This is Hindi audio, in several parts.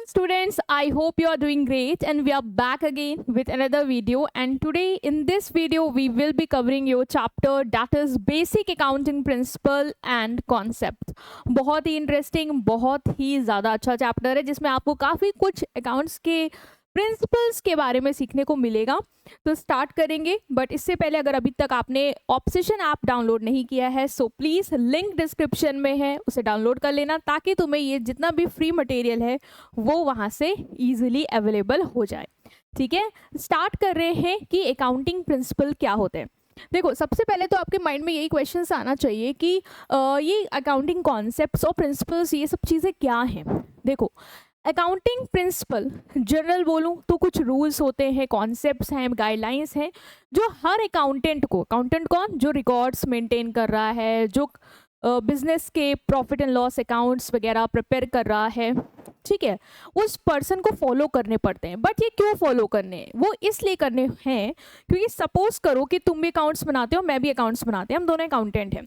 students, I hope you are doing great and we are back again with another video. And today in this video we will be covering your chapter that is basic accounting principle and concept. बहुत ही इंटरेस्टिंग, बहुत ही ज़्यादा अच्छा चैप्टर है जिसमें आपको काफ़ी कुछ अकाउंट्स के प्रिंसिपल्स के बारे में सीखने को मिलेगा। तो स्टार्ट करेंगे, बट इससे पहले अगर अभी तक आपने ऑब्सेशन ऐप डाउनलोड नहीं किया है सो प्लीज़ लिंक डिस्क्रिप्शन में है, उसे डाउनलोड कर लेना ताकि तुम्हें ये जितना भी फ्री मटेरियल है वो वहाँ से ईजिली अवेलेबल हो जाए। ठीक है, स्टार्ट कर रहे हैं कि अकाउंटिंग प्रिंसिपल क्या होते हैं। देखो, सबसे पहले तो आपके माइंड में यही क्वेश्चन आना चाहिए कि ये अकाउंटिंग कॉन्सेप्ट्स और प्रिंसिपल्स ये सब चीज़ें क्या हैं। देखो, अकाउंटिंग प्रिंसिपल जनरल बोलूँ तो कुछ रूल्स होते हैं, कॉन्सेप्ट्स हैं, गाइडलाइंस हैं जो हर अकाउंटेंट को, अकाउंटेंट कौन, जो रिकॉर्ड्स मेंटेन कर रहा है, जो बिजनेस के प्रॉफिट एंड लॉस अकाउंट्स वगैरह प्रिपेयर कर रहा है, ठीक है, उस पर्सन को फॉलो करने पड़ते हैं। बट ये क्यों फॉलो करने हैं? वो इसलिए करने हैं क्योंकि सपोज करो कि तुम भी अकाउंट्स बनाते हो, मैं भी अकाउंट्स बनाते हैं, हम दोनों अकाउंटेंट हैं।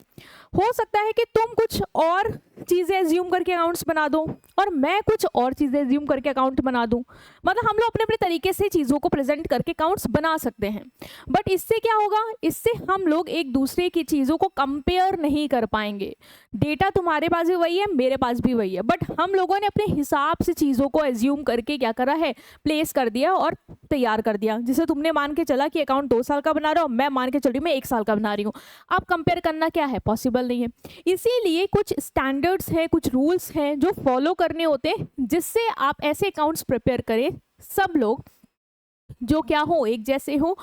हो सकता है कि तुम कुछ और चीज़ें एज्यूम करके अकाउंट्स बना दो और मैं कुछ और चीज़ें एज्यूम करके अकाउंट बना दूं। मतलब हम लोग अपने अपने तरीके से चीज़ों को प्रेजेंट करके अकाउंट्स बना सकते हैं। बट इससे क्या होगा, इससे हम लोग एक दूसरे की चीज़ों को कंपेयर नहीं कर पाएंगे। डेटा तुम्हारे पास भी वही है, मेरे पास भी वही है, बट हम लोगों ने अपने हिसाब से चीज़ों को एज्यूम करके क्या करा है, प्लेस कर दिया और तैयार कर दिया। जिसे तुमने मान के चला कि अकाउंट 2 साल का बना रहा हो, मैं मान के चल रही हूँ मैं 1 साल का बना रही हूँ। अब कंपेयर करना क्या है, पॉसिबल नहीं है। इसीलिए कुछ स्टैंडर्ड्स हैं, कुछ रूल्स हैं जो फॉलो करने होते हैं जिससे आप ऐसे अकाउंट्स प्रिपेयर करें सब लोग जो क्या हो, एक जैसे हो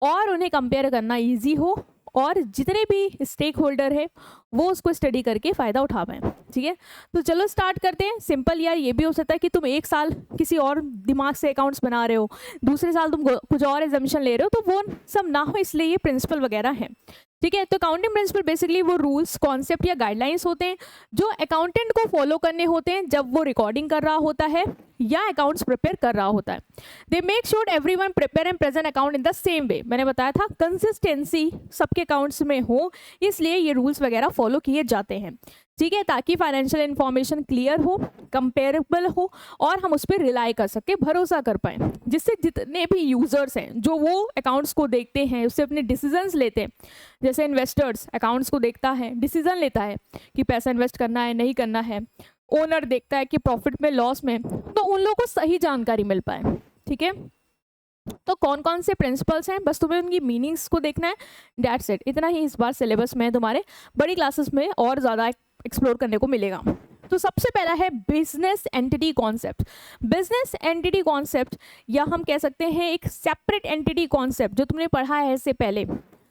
और उन्हें कंपेयर करना इजी हो और जितने भी स्टेक होल्डर है वो उसको स्टडी करके फ़ायदा उठा पाएँ। ठीक है, तो चलो स्टार्ट करते हैं। सिंपल यार, ये भी हो सकता है कि तुम 1 साल किसी और दिमाग से अकाउंट्स बना रहे हो, दूसरे साल तुम कुछ और एजम्पशन ले रहे हो, तो वो सब ना हो, इसलिए ये प्रिंसिपल वगैरह हैं। ठीक है, तो अकाउंटिंग प्रिंसिपल बेसिकली वो रूल्स, कॉन्सेप्ट या गाइडलाइंस होते हैं जो अकाउंटेंट को फॉलो करने होते हैं जब वो रिकॉर्डिंग कर रहा होता है या अकाउंट्स प्रिपेयर कर रहा होता है। They make sure everyone prepare and present account in the same way. मैंने बताया था कंसिस्टेंसी सबके अकाउंट्स में हो, इसलिए ये रूल्स वगैरह फॉलो किए जाते हैं। ठीक है, ताकि फाइनेंशियल इंफॉर्मेशन क्लियर हो, कंपेरेबल हो और हम उस पर रिलाई कर सके, भरोसा कर पाए, जिससे जितने भी यूजर्स हैं जो वो अकाउंट्स को देखते हैं उससे अपने डिसीजंस लेते हैं। जैसे इन्वेस्टर्स अकाउंट्स को देखता है, डिसीजन लेता है कि पैसा इन्वेस्ट करना है नहीं करना है, ओनर देखता है कि प्रॉफिट में लॉस में, तो उन लोगों को सही जानकारी मिल पाए। ठीक है, तो कौन कौन से प्रिंसिपल्स हैं, बस तुम्हें उनकी मीनिंग्स को देखना है, दैट्स इट। इतना ही इस बार सिलेबस में तुम्हारे बड़ी क्लासेस में और ज़्यादा एक्सप्लोर करने को मिलेगा। तो सबसे पहला है business entity concept. Business entity concept या हम कह सकते हैं एक सेपरेट एंटिटी कॉन्सेप्ट, जो तुमने पढ़ा है इससे पहले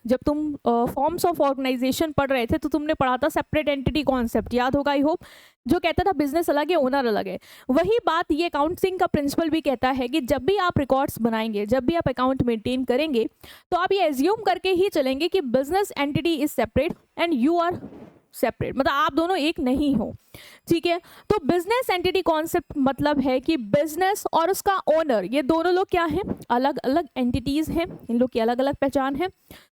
जब तुम फॉर्म्स ऑफ ऑर्गेनाइजेशन पढ़ रहे थे तो तुमने पढ़ा था सेपरेट एंटिटी कॉन्सेप्ट, याद होगा आई होप, जो कहता था बिजनेस अलग है, ओनर अलग है। वही बात ये अकाउंटिंग का प्रिंसिपल भी कहता है कि जब भी आप रिकॉर्ड्स बनाएंगे, जब भी आप अकाउंट मेंटेन करेंगे, तो आप ये एज्यूम करके ही चलेंगे कि business entity is separate and you are separate, मतलब आप दोनों एक नहीं हो। ठीक है, तो बिजनेस एंटिटी कॉन्सेप्ट मतलब है कि बिजनेस और उसका ओनर, ये दोनों लोग क्या हैं, अलग अलग एंटिटीज हैं, इन लोग की अलग अलग पहचान है।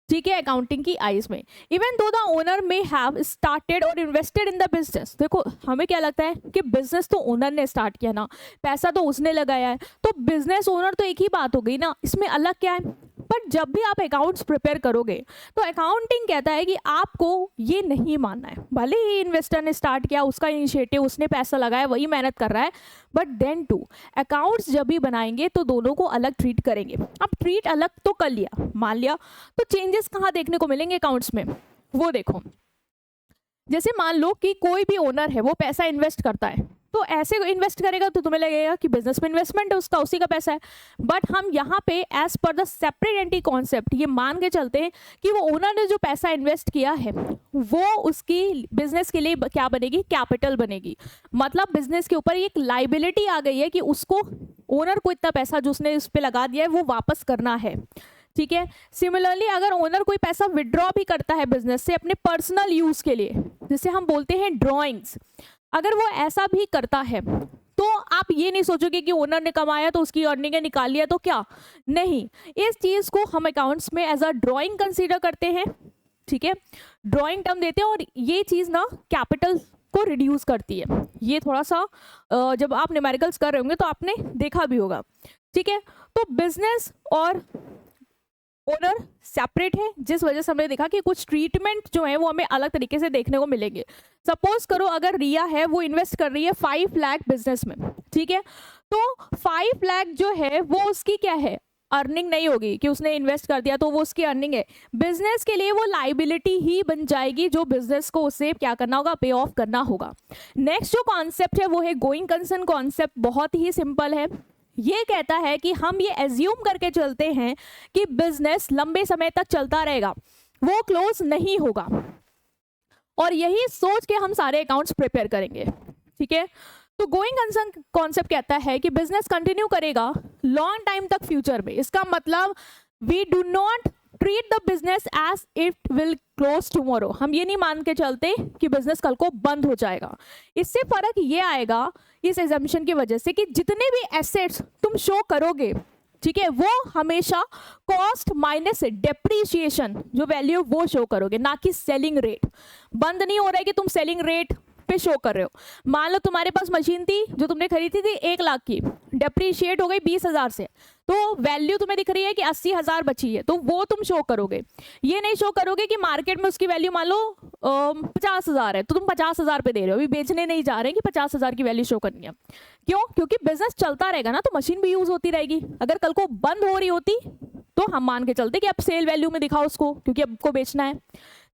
ठीक है, अकाउंटिंग की आइज में इवन दो द ओनर में हैव स्टार्टेड और इन्वेस्टेड इन द बिजनेस। देखो, हमें क्या लगता है कि बिजनेस तो ओनर ने स्टार्ट किया ना, पैसा तो उसने लगाया है, तो बिजनेस ओनर तो एक ही बात हो गई ना, इसमें अलग क्या है। बट जब भी आप अकाउंट्स प्रिपेयर करोगे तो अकाउंटिंग कहता है कि आपको ये नहीं मानना है, भले ही इन्वेस्टर ने स्टार्ट किया, उसका इनिशिएटिव, उसने पैसा लगाया, वही मेहनत कर रहा है, बट देन टू अकाउंट्स जब भी बनाएंगे तो दोनों को अलग ट्रीट करेंगे। अब ट्रीट अलग तो कर लिया, मान लिया, तो चेंजेस कहाँ देखने को मिलेंगे अकाउंट्स में, वो देखो। जैसे मान लो कि कोई भी ओनर है, वो पैसा इन्वेस्ट करता है, तो ऐसे इन्वेस्ट करेगा तो तुम्हें लगेगा कि बिजनेस में इन्वेस्टमेंट है, उसका उसी का पैसा है। बट हम यहाँ पे as per the separate entity concept ये मान के चलते हैं कि वो ओनर ने जो पैसा इन्वेस्ट किया है वो उसकी बिजनेस के लिए क्या बनेगी, कैपिटल बनेगी। मतलब बिजनेस के ऊपर एक लाइबिलिटी आ गई है कि उसको, ओनर को इतना पैसा जो उसने उस पर लगा दिया है वो वापस करना है। ठीक है, सिमिलरली अगर ओनर कोई पैसा विड्रॉ भी करता है बिजनेस से अपने पर्सनल यूज के लिए, जिसे हम बोलते हैं ड्रॉइंग्स, अगर वो ऐसा भी करता है तो आप ये नहीं सोचोगे कि ओनर ने कमाया तो उसकी अर्निंग निकाल लिया तो क्या, नहीं, इस चीज को हम अकाउंट्स में एज अ ड्रॉइंग कंसीडर करते हैं। ठीक है, ड्रॉइंग टर्म देते हैं और ये चीज ना कैपिटल को रिड्यूस करती है। ये थोड़ा सा जब आप न्यूमेरिकल्स कर रहे होंगे तो आपने देखा भी होगा, ठीक है। तो बिजनेस और ओनर सेपरेट है, जिस वजह से हमने देखा कि कुछ ट्रीटमेंट जो है वो हमें अलग तरीके से देखने को मिलेंगे। सपोज करो अगर रिया है वो इन्वेस्ट कर रही है 5 लाख बिजनेस में, ठीक है, तो 5 लाख जो है वो उसकी क्या है, अर्निंग नहीं होगी कि उसने इन्वेस्ट कर दिया तो वो उसकी अर्निंग है। बिजनेस के लिए वो लाइबिलिटी ही बन जाएगी जो बिजनेस को उसे क्या करना होगा, पे ऑफ करना होगा। नेक्स्ट जो कॉन्सेप्ट है वो है गोइंग कंसर्न कॉन्सेप्ट। बहुत ही सिंपल है, ये कहता है कि हम ये एज्यूम करके चलते हैं कि बिजनेस लंबे समय तक चलता रहेगा, वो क्लोज नहीं होगा, और यही सोच के हम सारे अकाउंट्स प्रिपेयर करेंगे, ठीक है। तो गोइंग कंसर्न कॉन्सेप्ट कहता है कि बिजनेस कंटिन्यू करेगा लॉन्ग टाइम तक फ्यूचर में। इसका मतलब we do not treat the business as it will close tomorrow. हम ये नहीं मान के चलते कि बिजनेस कल को बंद हो जाएगा। इससे फर्क ये आएगा इस एजम्पशन की वजह से कि जितने भी एसेट्स तुम शो करोगे, ठीक है, वो हमेशा कॉस्ट माइनस डेप्रीशिएशन जो वैल्यू वो शो करोगे, ना कि सेलिंग रेट। बंद नहीं हो रहा है कि तुम सेलिंग रेट पे शो कर रहे हो। मान लो तुम्हारे पास मशीन थी जो तुमने खरीदी थी 1 लाख की, डेप्रीशिएट हो गई 20,000 से, तो वैल्यू तुम्हें दिख रही है कि 80,000 बची है, तो वो तुम शो करोगे। ये नहीं शो करोगे कि मार्केट में उसकी वैल्यू मान लो 50,000 है तो तुम 50,000 पे दे रहे हो। अभी बेचने नहीं जा रहे कि 50,000 की वैल्यू शो करनी है। क्यों? क्योंकि बिजनेस चलता रहेगा ना, तो मशीन भी यूज होती रहेगी। अगर कल को बंद हो रही होती तो हम मान के चलते कि अब सेल वैल्यू में दिखाओ उसको, क्योंकि अब को बेचना है,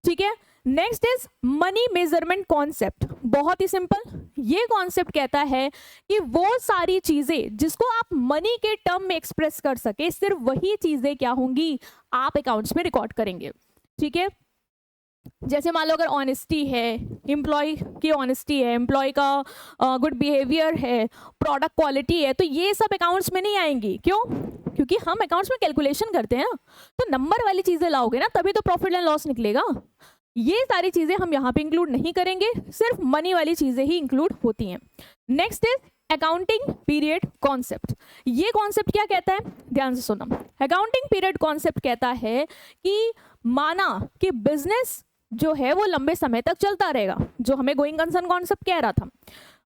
ठीक है। Next is money measurement concept. बहुत ही सिंपल, ये कॉन्सेप्ट कहता है कि वो सारी चीजें जिसको आप मनी के टर्म में एक्सप्रेस कर सके, सिर्फ वही चीजें क्या होंगी, आप अकाउंट्स में रिकॉर्ड करेंगे, ठीक है। जैसे मान लो अगर ऑनेस्टी है, एम्प्लॉय की ऑनेस्टी है, एम्प्लॉय का गुड बिहेवियर है, प्रोडक्ट क्वालिटी है, तो ये सब अकाउंट्स में नहीं आएंगी। क्यों? क्योंकि हम अकाउंट्स में कैलकुलेशन करते हैं ना, तो नंबर वाली चीजें लाओगे ना तभी तो प्रॉफिट एंड लॉस निकलेगा। ये सारी चीजें हम यहाँ पे इंक्लूड नहीं करेंगे, सिर्फ मनी वाली चीजें ही इंक्लूड होती हैं। Next is accounting period concept. ये कॉन्सेप्ट क्या कहता है, ध्यान से सुनो। अकाउंटिंग पीरियड कॉन्सेप्ट कहता है कि माना कि बिजनेस जो है वो लंबे समय तक चलता रहेगा, जो हमें गोइंग कंसर्न कॉन्सेप्ट कह रहा था,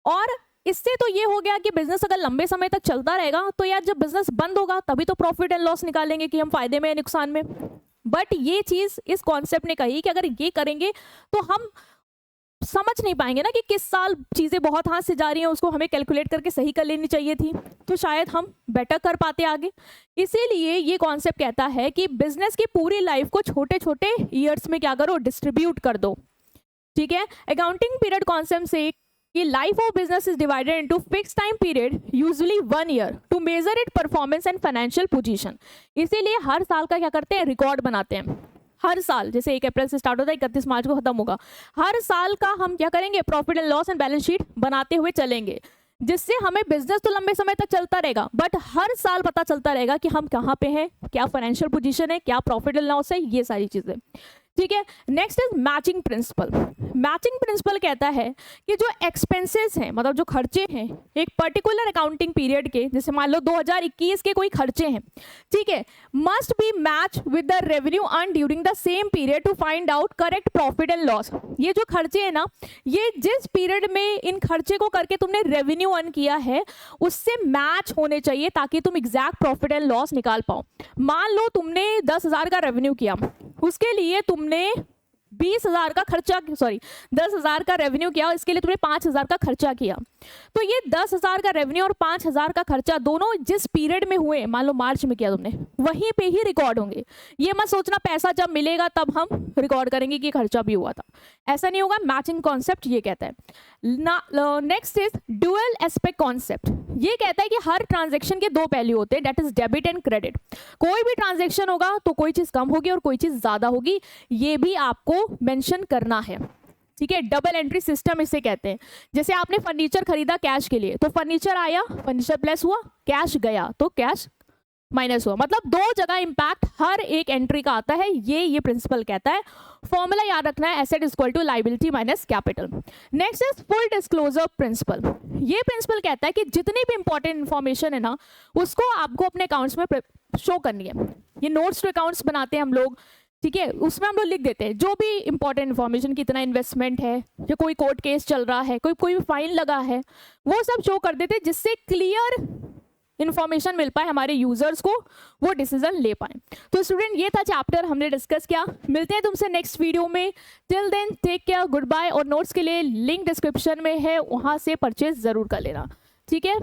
और इससे तो ये हो गया कि बिजनेस अगर लंबे समय तक चलता रहेगा तो यार जब बिजनेस बंद होगा तभी तो प्रॉफिट एंड लॉस निकालेंगे कि हम फायदे में या नुकसान में। बट ये चीज इस कॉन्सेप्ट ने कही कि अगर ये करेंगे तो हम समझ नहीं पाएंगे ना कि किस साल चीजें बहुत हाथ से जा रही हैं, उसको हमें कैलकुलेट करके सही कर लेनी चाहिए थी, तो शायद हम बेटर कर पाते आगे। इसीलिए ये कॉन्सेप्ट कहता है कि बिजनेस की पूरी लाइफ को छोटे छोटे ईयर्स में क्या करो, डिस्ट्रीब्यूट कर दो, ठीक है। अकाउंटिंग पीरियड कॉन्सेप्ट से कि life of business is divided into fix time period, usually 1 year, to measure it performance and financial position. इसीलिए हर साल का क्या करते हैं, रिकॉर्ड बनाते हैं। हर साल, जैसे 1 अप्रैल से स्टार्ट होता है, 31 मार्च को खत्म होगा, हर साल का हम क्या करेंगे, profit and loss and balance sheet बनाते हुए चलेंगे, जिससे हमें बिजनेस तो लंबे समय तक चलता रहेगा, बट हर साल पता चलता रहेगा कि हम कहाँ पे हैं, क्या फाइनेंशियल पोजीशन है, क्या प्रॉफिट एंड लॉस है, ये सारी चीजें, ठीक है। Next is matching principal. Matching principal कहता है कि जो एक्सपेंसेस हैं, मतलब जो खर्चे हैं एक पर्टिकुलर अकाउंटिंग पीरियड के, जैसे मान लो 2021 के कोई खर्चे हैं, ठीक है, must be match with the revenue earn during the same period to find out correct profit and loss. ये जो खर्चे हैं ना, ये जिस पीरियड में इन खर्चे को करके तुमने रेवेन्यू अर्न किया है उससे मैच होने चाहिए, ताकि तुम एग्जैक्ट प्रॉफिट एंड लॉस निकाल पाओ। मान लो तुमने 10,000 का रेवेन्यू किया, उसके लिए तुमने 20,000 का खर्चा, सॉरी 10,000 का रेवेन्यू किया, इसके लिए तुमने 5,000 का खर्चा किया, तो ये 10,000 का रेवेन्यू और 5,000 का खर्चा दोनों जिस पीरियड में हुए, मान लो मार्च में किया तुमने, वहीं पे ही रिकॉर्ड होंगे। ये मत सोचना पैसा जब मिलेगा तब हम रिकॉर्ड करेंगे कि खर्चा भी हुआ था, ऐसा नहीं होगा। मैचिंग कॉन्सेप्ट ये कहता है। Next is dual aspect concept. ये कहता है कि हर ट्रांजेक्शन के 2 पहलू होते हैं, that is debit and credit. कोई भी ट्रांजेक्शन होगा तो कोई चीज कम होगी और कोई चीज ज्यादा होगी, ये भी आपको मेंशन करना है, ठीक है। डबल एंट्री सिस्टम इसे कहते हैं। जैसे आपने फर्नीचर खरीदा कैश के लिए, तो फर्नीचर आया, फर्नीचर प्लस हुआ, कैश गया तो कैश माइनस हुआ, मतलब 2 जगह इंपैक्ट हर एक एंट्री का आता है। ये प्रिंसिपल कहता है। फॉर्मूला याद रखना है, asset equal to liability minus capital. Next is full disclosure principle. ये प्रिंसिपल कहता है कि जितनी भी इंपॉर्टेंट इंफॉर्मेशन है ना, उसको आपको अपने अकाउंट्स में शो करनी है। ये नोट्स टू अकाउंट्स बनाते हैं हम लोग, ठीक है, उसमें हम लोग लिख देते हैं जो भी इंपॉर्टेंट इन्फॉर्मेशन, कितना इन्वेस्टमेंट है, या कोई कोर्ट केस चल रहा है, कोई भी फाइन लगा है, वो सब शो कर देते हैं, जिससे क्लियर इन्फॉर्मेशन मिल पाए हमारे यूजर्स को, वो डिसीजन ले पाए। तो स्टूडेंट, ये था चैप्टर हमने डिस्कस किया। मिलते हैं तुमसे नेक्स्ट वीडियो में। Till then take care, good bye. और नोट्स के लिए लिंक डिस्क्रिप्शन में है, वहाँ से परचेज जरूर कर लेना। ठीक है।